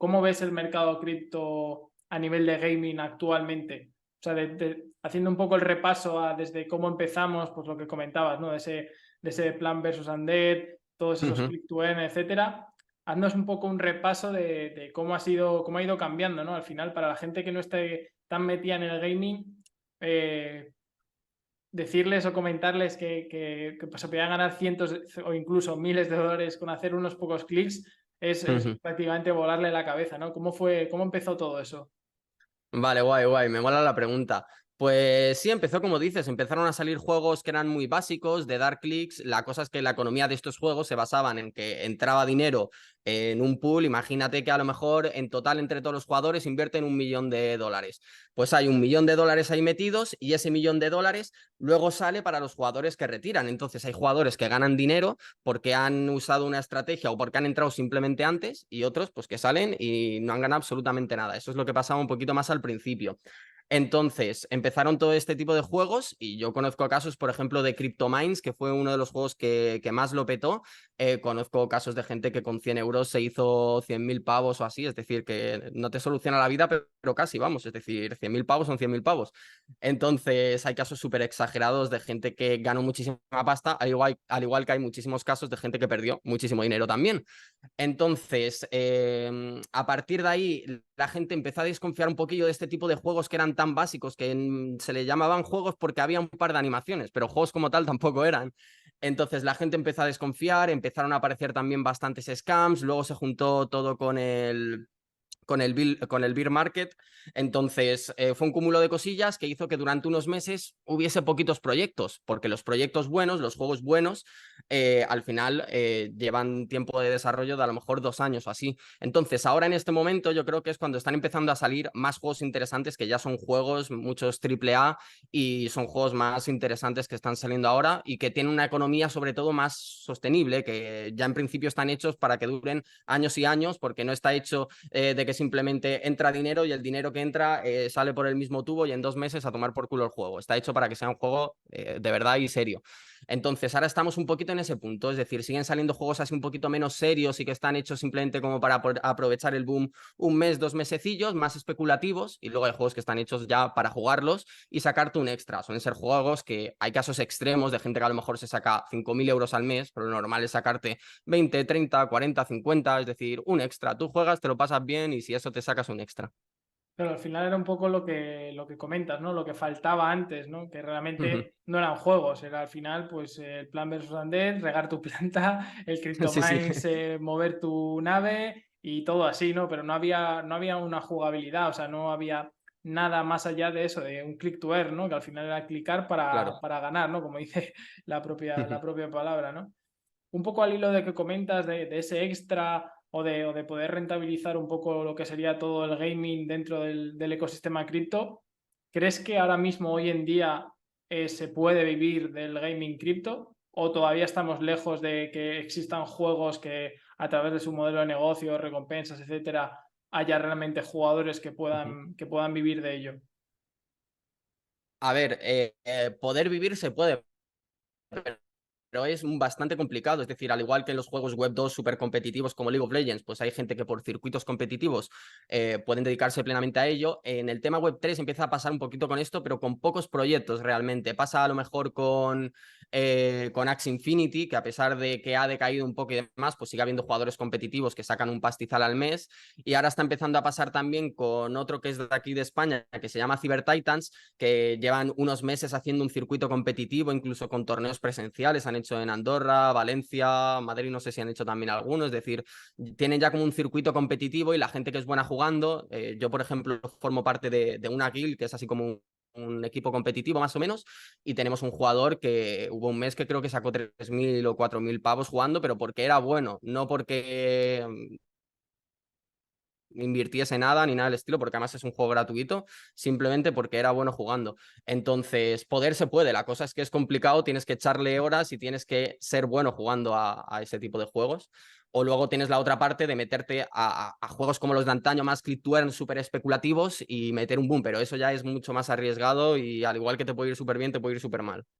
¿cómo ves el mercado cripto a nivel de gaming actualmente? O sea, haciendo un poco el repaso desde cómo empezamos, pues lo que comentabas, ¿no? De ese Plan versus Undead, todos esos Ujú. click to earn, etcétera. Haznos un poco un repaso de cómo ha ido cambiando, ¿no? Al final, para la gente que no esté tan metida en el gaming, eh, decirles o comentarles que, pues, se podían ganar cientos o incluso miles de dólares con hacer unos pocos clics es Ujú. prácticamente volarle la cabeza, ¿no? ¿Cómo empezó todo eso? Vale, guay, guay, me mola la pregunta. Pues sí, empezó como dices, empezaron a salir juegos que eran muy básicos, de dar clics. La cosa es que la economía de estos juegos se basaban en que entraba dinero en un pool. Imagínate que a lo mejor en total entre todos los jugadores invierten $1.000.000. Pues hay $1.000.000 ahí metidos y ese $1.000.000 luego sale para los jugadores que retiran. Entonces hay jugadores que ganan dinero porque han usado una estrategia o porque han entrado simplemente antes y otros pues que salen y no han ganado absolutamente nada. Eso es lo que pasaba un poquito más al principio. Entonces, empezaron todo este tipo de juegos y yo conozco casos, por ejemplo, de CryptoMines, que fue uno de los juegos que más lo petó. Conozco casos de gente que con 100 euros se hizo 100.000 pavos o así, es decir, que no te soluciona la vida, pero casi, vamos, es decir, 100.000 pavos son 100.000 pavos. Entonces, hay casos súper exagerados de gente que ganó muchísima pasta, al igual que hay muchísimos casos de gente que perdió muchísimo dinero también. Entonces, a partir de ahí, la gente empezó a desconfiar un poquillo de este tipo de juegos que eran tan básicos, que se le llamaban juegos porque había un par de animaciones, pero juegos como tal tampoco eran. Entonces, la gente empezó a desconfiar, empezaron a aparecer también bastantes scams, luego se juntó todo con el bear market. Entonces, fue un cúmulo de cosillas que hizo que durante unos meses hubiese poquitos proyectos, porque los proyectos buenos, los juegos buenos, al final llevan tiempo de desarrollo de a lo mejor 2 años o así. Entonces, ahora en este momento yo creo que es cuando están empezando a salir más juegos interesantes, que ya son juegos, muchos triple A, y son juegos más interesantes que están saliendo ahora y que tienen una economía sobre todo más sostenible, que ya en principio están hechos para que duren años y años, porque no está hecho de que simplemente entra dinero y el dinero que entra sale por el mismo tubo y en 2 meses a tomar por culo el juego. Está hecho para que sea un juego de verdad y serio. Entonces, ahora estamos un poquito en ese punto, es decir, siguen saliendo juegos así un poquito menos serios y que están hechos simplemente como para aprovechar el boom un mes, 2 mesecillos, más especulativos, y luego hay juegos que están hechos ya para jugarlos y sacarte un extra. Suelen ser juegos que hay casos extremos de gente que a lo mejor se saca 5.000 euros al mes, pero lo normal es sacarte 20, 30, 40, 50, es decir, un extra. Tú juegas, te lo pasas bien y si eso te sacas un extra. Pero al final era un poco lo que comentas, ¿no? Lo que faltaba antes, ¿no? Que Ujú. realmente no eran juegos, era al final, pues, el Plan versus Undead, regar tu planta, el Sí, sí. CryptoMines, mover tu nave y todo así, ¿no? Pero no había una jugabilidad, o sea, no había nada más allá de eso, de un click to earn, ¿no? Que al final era clicar para, Claro. para ganar, ¿no? Como dice la propia palabra, ¿no? Un poco al hilo de que comentas de ese extra o de poder rentabilizar un poco lo que sería todo el gaming dentro del ecosistema cripto, ¿crees que ahora mismo, hoy en día, se puede vivir del gaming cripto? ¿O todavía estamos lejos de que existan juegos que a través de su modelo de negocio, recompensas, etcétera, haya realmente jugadores que Ujú. puedan vivir de ello? A ver, poder vivir se puede, pero es bastante complicado. Es decir, al igual que en los juegos web 2 súper competitivos como League of Legends, pues hay gente que por circuitos competitivos pueden dedicarse plenamente a ello. En el tema web 3 empieza a pasar un poquito con esto, pero con pocos proyectos realmente. Pasa a lo mejor con Axie Infinity, que a pesar de que ha decaído un poco y demás, pues sigue habiendo jugadores competitivos que sacan un pastizal al mes. Y ahora está empezando a pasar también con otro que es de aquí de España, que se llama Cyber Titans, que llevan unos meses haciendo un circuito competitivo, incluso con torneos presenciales. Han hecho en Andorra, Valencia, Madrid, no sé si han hecho también algunos. Es decir, tienen ya como un circuito competitivo y la gente que es buena jugando. Yo, por ejemplo, formo parte de una guild que es así como un equipo competitivo más o menos, y tenemos un jugador que hubo un mes que creo que sacó 3.000 o 4.000 pavos jugando, pero porque era bueno, no porque invirtiese nada ni nada del estilo, porque además es un juego gratuito, simplemente porque era bueno jugando. Entonces, poder se puede, la cosa es que es complicado, tienes que echarle horas y tienes que ser bueno jugando a ese tipo de juegos. O luego tienes la otra parte de meterte a juegos como los de antaño, más click to earn, súper especulativos y meter un boom, pero eso ya es mucho más arriesgado y al igual que te puede ir súper bien, te puede ir súper mal.